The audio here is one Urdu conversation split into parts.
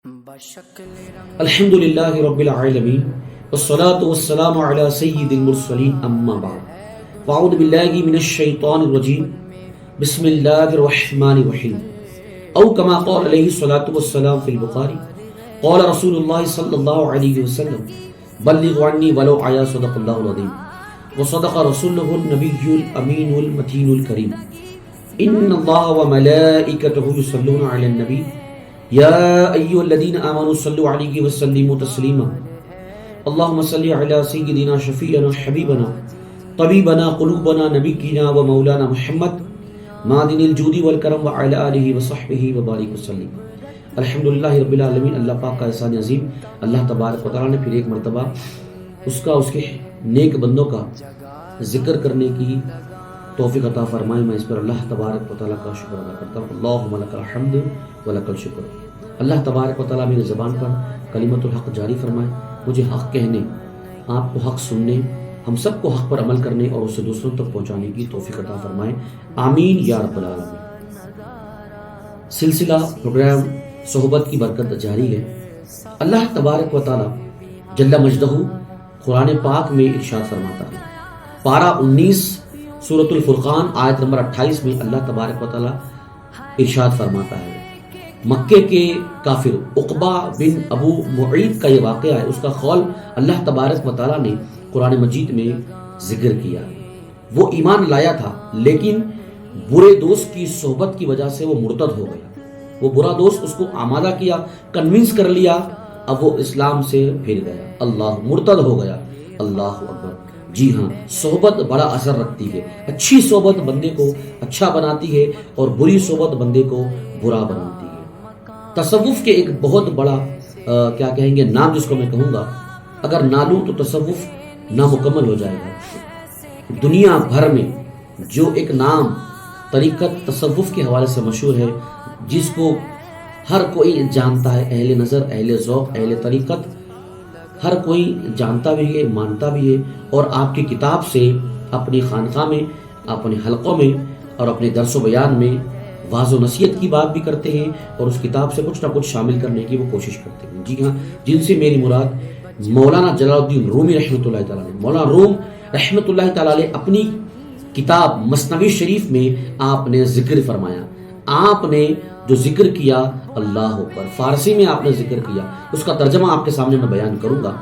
الحمد للہ رب العالمین والصلاة والسلام علی سید المرسلین اما بعد فاعوذ باللہ من الشیطان الرجیم بسم اللہ الرحمن الرحیم او کما قال علیہ الصلاة والسلام فی البخاری قال رسول اللہ صلی اللہ علیہ وسلم بلغ عنی ولو آیا صدق اللہ العظیم وصدق رسولہ النبی الامین المتین الکریم ان اللہ وملائکتہ یصلون علی النبی یا ایھا الذین آمنوا صلوا علیہ وسلموا تسلیما اللہم صلی علی سیدنا شفیعنا حبیبنا طبیبنا قلوبنا نبینا و مولانا محمد معدن الجود والکرم وعلی آلہ وصحبہ وبارک وسلم۔ الحمدللہ رب العالمین، اللہ پاک کا احسان عظیم، اللہ تبارک و تعالیٰ نے پھر ایک مرتبہ اس کے نیک بندوں کا ذکر کرنے کی توفیق عطا فرمائے۔ میں اس پر اللہ تبارک و تعالیٰ کا شکر ادا کرتا ہوں۔ اللہم لک الحمد و لک الشکر۔ اللہ تبارک و تعالیٰ میری زبان پر کلمۃ الحق جاری فرمائے، مجھے حق کہنے، آپ کو حق سننے، ہم سب کو حق پر عمل کرنے اور اسے دوسروں تک پہنچانے کی توفیق عطا فرمائے، آمین یا رب العالمین۔ سلسلہ پروگرام صحبت کی برکت جاری ہے۔ اللہ تبارک و تعالیٰ جل مجدہ قرآن پاک میں ارشاد فرماتا ہے، پارہ 19 سورۃ الفرقان آیت نمبر 28 میں اللہ تبارک و تعالیٰ ارشاد فرماتا ہے، مکے کے کافر عقبہ بن ابو معیط کا یہ واقعہ ہے، اس کا قول اللہ تبارک و تعالیٰ نے قرآن مجید میں ذکر کیا۔ وہ ایمان لایا تھا لیکن برے دوست کی صحبت کی وجہ سے وہ مرتد ہو گیا۔ وہ برا دوست اس کو آمادہ کیا، کنونس کر لیا، اب وہ اسلام سے پھر گیا، اللہ مرتد ہو گیا۔ اللہ اکبر۔ جی ہاں، صحبت بڑا اثر رکھتی ہے۔ اچھی صحبت بندے کو اچھا بناتی ہے اور بری صحبت بندے کو برا بناتی ہے۔ تصوف کے ایک بہت بڑا کیا کہیں گے نام جس کو میں کہوں گا، اگر نہ لوں تو تصوف نامکمل ہو جائے گا۔ دنیا بھر میں جو ایک نام طریقت تصوف کے حوالے سے مشہور ہے، جس کو ہر کوئی جانتا ہے، اہل نظر، اہل ذوق، اہل طریقت، ہر کوئی جانتا بھی ہے، مانتا بھی ہے، اور آپ کی کتاب سے اپنی خانقاہ میں، اپنے حلقوں میں اور اپنے درس و بیان میں واضح و نصیحت کی بات بھی کرتے ہیں اور اس کتاب سے کچھ نہ کچھ شامل کرنے کی وہ کوشش کرتے ہیں۔ جی ہاں، جن سے میری مراد مولانا جلال الدین رومی رحمۃ اللہ تعالیٰ نے، مولانا روم رحمۃ اللہ تعالیٰ نے اپنی کتاب مثنوی شریف میں آپ نے ذکر فرمایا، آپ نے جو ذکر کیا، اللہ اکبر، فارسی میں آپ نے ذکر کیا، اس کا ترجمہ آپ کے سامنے میں بیان کروں گا۔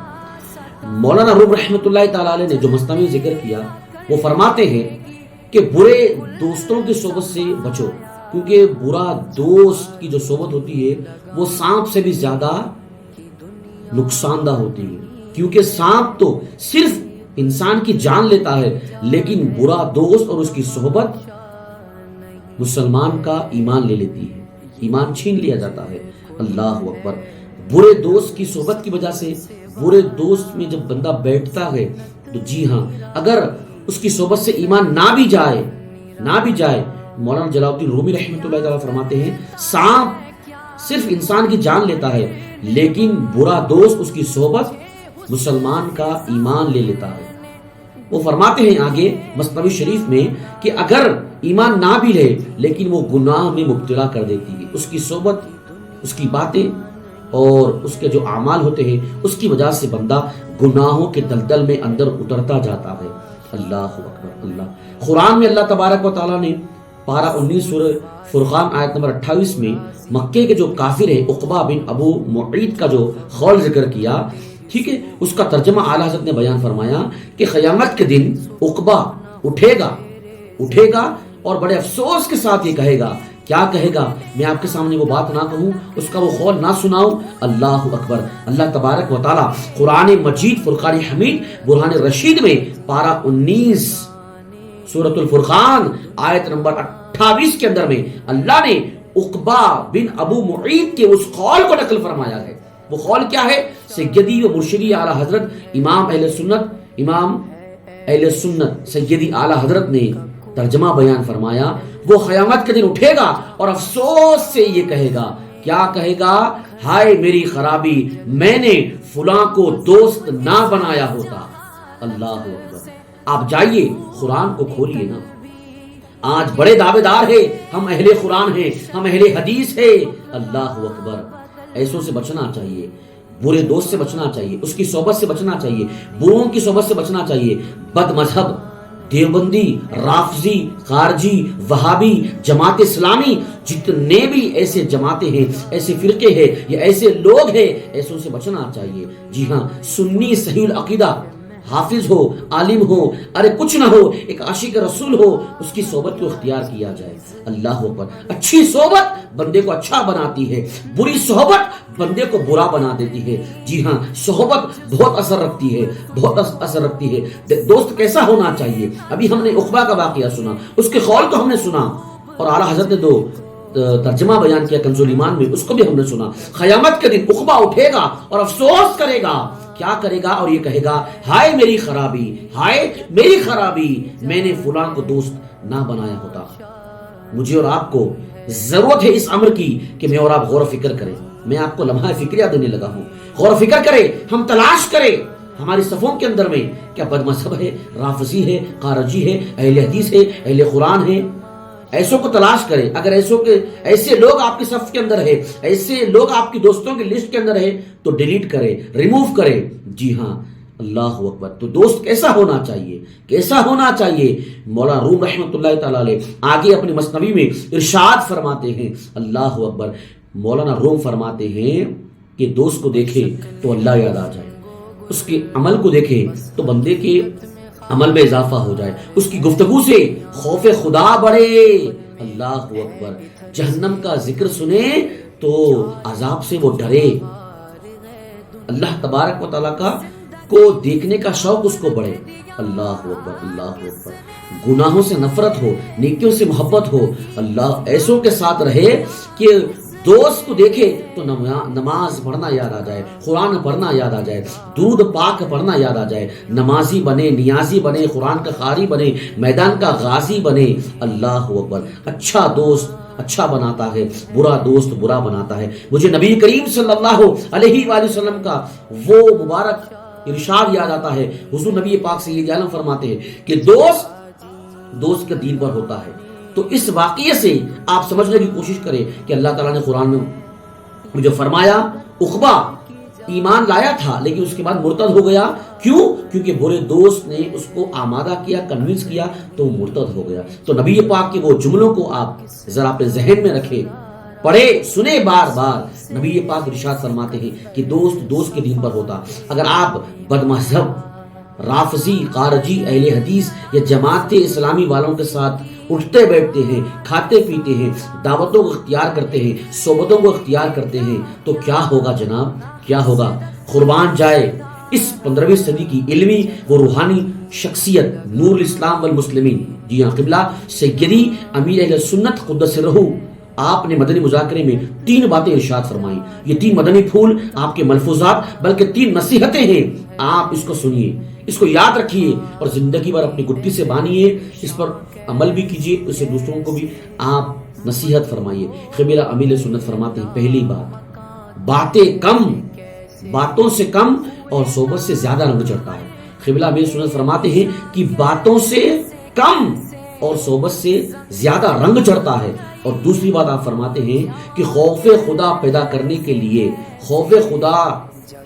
مولانا روم رحمۃ اللہ تعالیٰ نے جو مثنوی ذکر کیا، وہ فرماتے ہیں کہ برے دوستوں کی صحبت سے بچو، کیونکہ برا دوست کی جو صحبت ہوتی ہے وہ سانپ سے بھی زیادہ نقصان دہ ہوتی ہے، کیونکہ سانپ تو صرف انسان کی جان لیتا ہے، لیکن برا دوست اور اس کی صحبت مسلمان کا ایمان لے لیتی ہے، ایمان چھین لیا جاتا ہے۔ اللہ اکبر۔ برے دوست کی صحبت کی وجہ سے، برے دوست میں جب بندہ بیٹھتا ہے تو جی ہاں، اگر اس کی صحبت سے ایمان نہ بھی جائے، مولانا جلال الدین رومی رحمۃ اللہ تعالیٰ فرماتے ہیں، سانپ صرف انسان کی جان لیتا ہے، لیکن برا دوست اس کی صحبت مسلمان کا ایمان لے لیتا ہے۔ وہ فرماتے ہیں آگے مثنوی شریف میں کہ اگر ایمان نہ بھی لے لیکن وہ گناہ میں مبتلا کر دیتی ہے، اس کی صحبت، اس کی باتیں اور اس کے جو اعمال ہوتے ہیں، اس کی وجہ سے بندہ گناہوں کے دلدل میں اندر اترتا جاتا ہے۔ اللہ اکبر۔ اللہ قرآن میں اللہ تبارک و تعالیٰ نے پارہ 19 سورہ فرقان آیت نمبر 28 میں مکے کے جو کافر ہے عقبہ بن ابو معیط کا جو قول ذکر کیا، ٹھیک ہے، اس کا ترجمہ اعلیٰ حضرت نے بیان فرمایا کہ قیامت کے دن عقبہ اٹھے گا اور بڑے افسوس کے ساتھ یہ کہے گا، کیا کہے گا؟ میں آپ کے سامنے وہ بات نہ کہوں، اس کا وہ قول نہ سناؤں۔ اللہ اکبر۔ اللہ تبارک و تعالیٰ قرآن مجید فرقان حمید برہان رشید میں پارہ 19 سورۃ الفرقان آیت نمبر 28 کے اندر میں اللہ نے عقبہ بن ابو معیط کے اس قول کو نقل فرمایا ہے۔ وہ قول کیا ہے؟ سیدی و مرشدی اعلیٰ حضرت امام اہل سنت سیدی اعلیٰ حضرت نے ترجمہ بیان فرمایا، وہ قیامت کے دن اٹھے گا اور افسوس سے یہ کہے گا، کیا کہے گا؟ ہائے میری خرابی، میں نے فلاں کو دوست نہ بنایا ہوتا۔ اللہ اکبر۔ آپ جائیے قرآن کو کھولیے نا، آج بڑے دعوے دار ہیں، ہم اہل قرآن ہیں، ہم اہل حدیث ہیں۔ اللہ اکبر۔ ایسوں سے بچنا چاہیے، برے دوست سے بچنا چاہیے، اس کی صحبت سے بچنا چاہیے، بروں کی صحبت سے بچنا چاہیے۔ بد مذہب، دیوبندی، رافضی، خارجی، وہابی، جماعت اسلامی، جتنے بھی ایسے جماعتیں ہیں، ایسے فرقے ہیں یا ایسے لوگ ہیں، ایسوں سے بچنا چاہیے۔ جی ہاں، سنی صحیح العقیدہ، حافظ ہو، عالم ہو، ارے کچھ نہ ہو، ایک عاشق رسول ہو، اس کی صحبت کو اختیار کیا جائے۔ اللہ اکبر۔ اچھی صحبت بندے کو اچھا بناتی ہے، بری صحبت بندے کو برا بنا دیتی ہے۔ جی ہاں، صحبت بہت اثر رکھتی ہے، بہت اثر رکھتی ہے۔ دوست کیسا ہونا چاہیے؟ ابھی ہم نے عقبہ کا واقعہ سنا، اس کے قول کو ہم نے سنا، اور اعلیٰ حضرت نے دو ترجمہ بیان کیا کنز ایمان میں، اس کو بھی ہم نے سنا۔ قیامت کے دن عقبہ اٹھے گا اور افسوس کرے گا، کیا کرے گا؟ اور یہ کہے گا، ہائے میری خرابی، ہائے میری خرابی، میں نے فلاں کو دوست نہ بنایا ہوتا۔ مجھے اور آپ کو ضرورت ہے اس امر کی کہ میں اور آپ غور و فکر کریں۔ میں آپ کو لمحہ فکریہ دینے لگا ہوں، غور و فکر کریں، ہم تلاش کریں ہماری صفوں کے اندر میں کیا بد مذہب ہے، رافضی ہے، خارجی ہے، اہل حدیث ہے، اہل قرآن ہے، ایسوں کو تلاش کرے۔ اگر ایسے لوگ آپ کے صف کے اندر ہے، ایسے لوگ آپ کی دوستوں کی لسٹ کے اندر ہے تو ڈیلیٹ کرے، ریموو کرے۔ جی ہاں، اللہ اکبر۔ تو دوست کیسا ہونا چاہیے؟ کیسا ہونا چاہیے؟ مولانا روم رحمۃ اللہ تعالی علیہ آگے اپنی مثنوی میں ارشاد فرماتے ہیں، اللہ اکبر۔ مولانا روم فرماتے ہیں کہ دوست کو دیکھے تو اللہ یاد آ جائے، اس کے عمل کو دیکھے تو بندے کے عمل میں اضافہ ہو جائے، اس کی گفتگو سے خوف خدا بڑھے، اللہ اکبر۔ جہنم کا ذکر سنے تو عذاب سے وہ ڈرے، اللہ تبارک و تعالیٰ کو دیکھنے کا شوق اس کو بڑھے، اللہ اکبر، اللہ اکبر۔ گناہوں سے نفرت ہو، نیکیوں سے محبت ہو، اللہ ایسوں کے ساتھ رہے کہ دوست کو دیکھے تو نماز پڑھنا یاد آ جائے، قرآن پڑھنا یاد آ جائے، درود پاک پڑھنا یاد آ جائے، نمازی بنے، نیازی بنے، قرآن کا قاری بنے، میدان کا غازی بنے، اللہ اکبر۔ اچھا دوست اچھا بناتا ہے، برا دوست برا بناتا ہے۔ مجھے نبی کریم صلی اللہ علیہ وآلہ وسلم کا وہ مبارک ارشاد یاد آتا ہے، حضور نبی پاک سید عالم فرماتے ہیں کہ دوست کے دین پر ہوتا ہے۔ تو اس واقعے سے آپ سمجھنے کی کوشش کریں کہ اللہ تعالیٰ نے قرآن میں جو فرمایا، عقبہ ایمان لایا تھا لیکن اس کے بعد مرتد ہو گیا، کیوں؟ کیونکہ برے دوست نے اس کو آمادہ کیا، کنونس کیا تو وہ مرتد ہو گیا۔ تو نبی پاک کے وہ جملوں کو آپ ذرا اپنے ذہن میں رکھیں، پڑھے سنے بار بار۔ نبی پاک ارشاد فرماتے ہیں کہ دوست کے دین پر ہوتا۔ اگر آپ بد مذہب، رافضی، خارجی، اہل حدیث یا جماعت اسلامی والوں کے ساتھ اٹھتے بیٹھتے ہیں، کھاتے پیتے ہیں، دعوتوں کو اختیار کرتے ہیں، صحبتوں کو اختیار کرتے ہیں تو کیا ہوگا جناب؟ کیا ہوگا؟ قربان جائے اس 15ویں صدی کی علمی و روحانی شخصیت نور الاسلام والمسلمین، جی ہاں قبلہ سیدی امیر اہل سنت قدس سرہ، آپ نے مدنی مذاکرے میں 3 باتیں ارشاد فرمائی۔ یہ 3 مدنی پھول آپ کے ملفوظات بلکہ 3 نصیحتیں ہیں، آپ اس کو سنیے، اس کو یاد رکھیے اور زندگی بھر اپنی گٹی سے باندھیے، اس پر عمل بھی کیجیے، اسے دوسروں کو بھی آپ نصیحت فرمائیے۔ قبلہ امیر سنت فرماتے ہیں، پہلی بات، باتیں کم، باتوں سے کم اور صحبت سے زیادہ رنگ چڑھتا ہے۔ قبلہ امیر سنت فرماتے ہیں کہ باتوں سے کم اور صحبت سے زیادہ رنگ چڑھتا ہے۔ اور دوسری بات آپ فرماتے ہیں کہ خوف خدا پیدا کرنے کے لیے، خوف خدا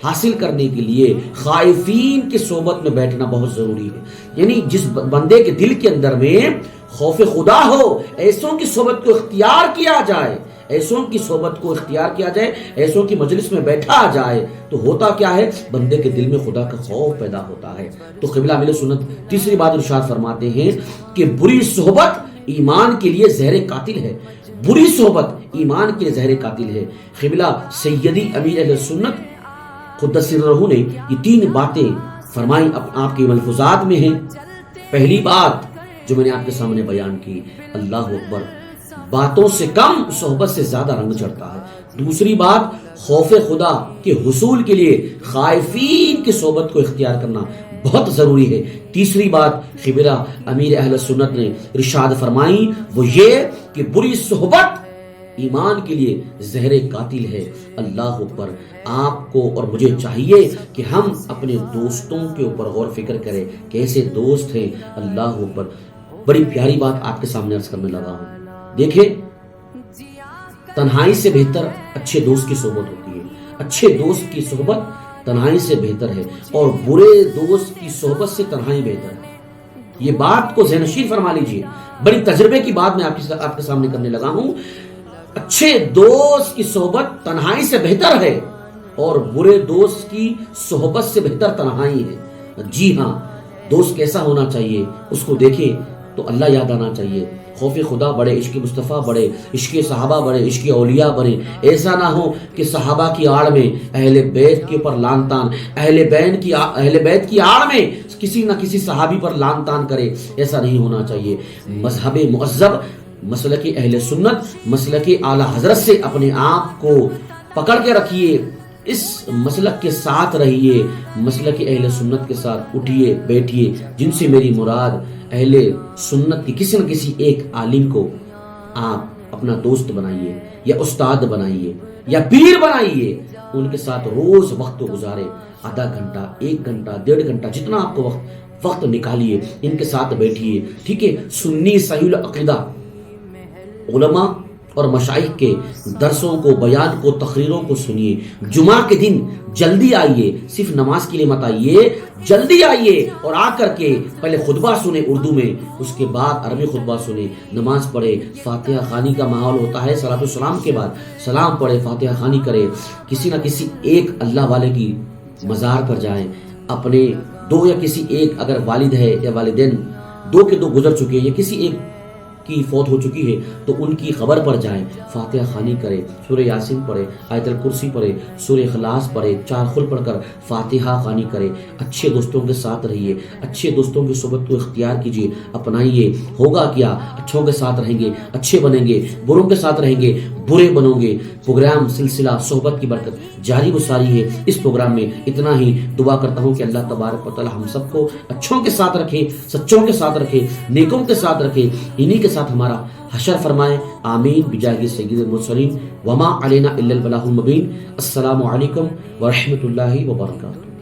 حاصل کرنے کے لیے خائفین کی صحبت میں بیٹھنا بہت ضروری ہے۔ یعنی جس بندے کے دل کے اندر میں خوف خدا ہو، ایسوں کی صحبت کو اختیار کیا جائے، ایسوں کی صحبت کو اختیار کیا جائے، ایسوں کی مجلس میں بیٹھا جائے تو ہوتا کیا ہے؟ بندے کے دل میں خدا کا خوف پیدا ہوتا ہے۔ تو قبلہ امیر سنت تیسری بات ارشاد فرماتے ہیں کہ بری صحبت ایمان کے لیے زہر قاتل ہے، بری صحبت ایمان کے لیے زہر قاتل ہے۔ قبلہ سیدی امیر اہل سنت قدس سرہ نے یہ 3 باتیں فرمائی، آپ کے ملفوظات میں ہیں۔ پہلی بات جو میں نے آپ کے سامنے بیان کی، اللہ اکبر، باتوں سے کم صحبت سے زیادہ رنگ چڑھتا ہے۔ دوسری بات، خوف خدا کے حصول کے لیے خائفین کی صحبت کو اختیار کرنا بہت ضروری ہے۔ تیسری بات قبلہ امیر اہل سنت نے ارشاد فرمائی، وہ یہ کہ بری صحبت ایمان کے لیے زہر قاتل ہے۔ اللہ اوپر آپ کو اور مجھے چاہیے کہ ہم اپنے دوستوں کے اوپر غور فکر کریں، کیسے دوست ہیں۔ اللہ اوپر بڑی پیاری بات آپ کے سامنے عرض کرنے لگا ہوں۔ دیکھیں، تنہائی سے بہتر اچھے دوست کی صحبت ہوتی ہے۔ اچھے دوست کی صحبت تنہائی سے بہتر ہے اور برے دوست کی صحبت سے تنہائی بہتر ہے. یہ بات کو ذہن نشین فرما لیجئے. بڑی تجربے کی بات میں آپ کے سامنے کرنے لگا ہوں. اچھے دوست کی صحبت تنہائی سے بہتر ہے اور برے دوست کی صحبت سے بہتر تنہائی ہے. جی ہاں، دوست کیسا ہونا چاہیے اس کو دیکھیں تو اللہ یاد آنا چاہیے. خوف خدا بڑھے، عشق مصطفیٰ بڑھے، عشق صحابہ بڑھے، عشق اولیاء بڑھے. ایسا نہ ہو کہ صحابہ کی آڑ میں اہل بیت کے اوپر لعن طعن، اہل بیت کی آڑ میں کسی نہ کسی صحابی پر لعن طعن کرے. ایسا نہیں ہونا چاہیے. مذہب مہذب، مسلک اہل سنت، مسلک اعلی حضرت سے اپنے آپ کو پکڑ کے رکھیے. اس مسلک کے ساتھ رہیے، مسلک اہل سنت کے ساتھ اٹھیے بیٹھیے. جن سے میری مراد اہل سنت کی کسی نہ کسی ایک عالم کو آپ اپنا دوست بنائیے یا استاد بنائیے یا پیر بنائیے. ان کے ساتھ روز وقت گزارے، آدھا گھنٹہ، 1 گھنٹہ، 1.5 گھنٹہ، جتنا آپ کو وقت نکالیے، ان کے ساتھ بیٹھیے. ٹھیک ہے. سنی صحیح العقیدہ علماء اور مشائخ کے درسوں کو، بیان کو، تقریروں کو سنیے. جمعہ کے دن جلدی آئیے، صرف نماز کے لیے مت آئیے، جلدی آئیے اور آ کر کے پہلے خطبہ سنیں اردو میں، اس کے بعد عربی خطبہ سنیں، نماز پڑھے، فاتحہ خوانی کا ماحول ہوتا ہے. صلاۃ السلام کے بعد سلام پڑھے، فاتحہ خوانی کرے. کسی نہ کسی ایک اللہ والے کی مزار پر جائیں. اپنے 2 یا کسی ایک، اگر والد ہے یا والدین 2 کے 2 گزر چکے ہیں یا کسی ایک کی فوت ہو چکی ہے تو ان کی قبر پر جائیں، فاتحہ خوانی کرے، سورہ یاسین پڑھے، آیت الکرسی پڑھے، سورہ اخلاص پڑھے، 4 خل پڑھ کر فاتحہ خوانی کرے. اچھے دوستوں کے ساتھ رہیے، اچھے دوستوں کی صحبت کو اختیار کیجیے، اپنائیے. ہوگا کیا؟ اچھوں کے ساتھ رہیں گے اچھے بنیں گے، بروں کے ساتھ رہیں گے برے بنو گے. پروگرام سلسلہ صحبت کی برکت جاری و ساری ہے. اس پروگرام میں اتنا ہی. دعا کرتا ہوں کہ اللہ تبارک و تعالی ہم سب کو اچھوں کے ساتھ رکھے، سچوں کے ساتھ رکھے، نیکوں کے ساتھ رکھے. انہی کے ساتھ ہمارا حشر فرمائے. آمین بجاہ سید المرسلین وما علینا الا البلاغ المبین. السلام علیکم ورحمۃ اللہ وبرکاتہ.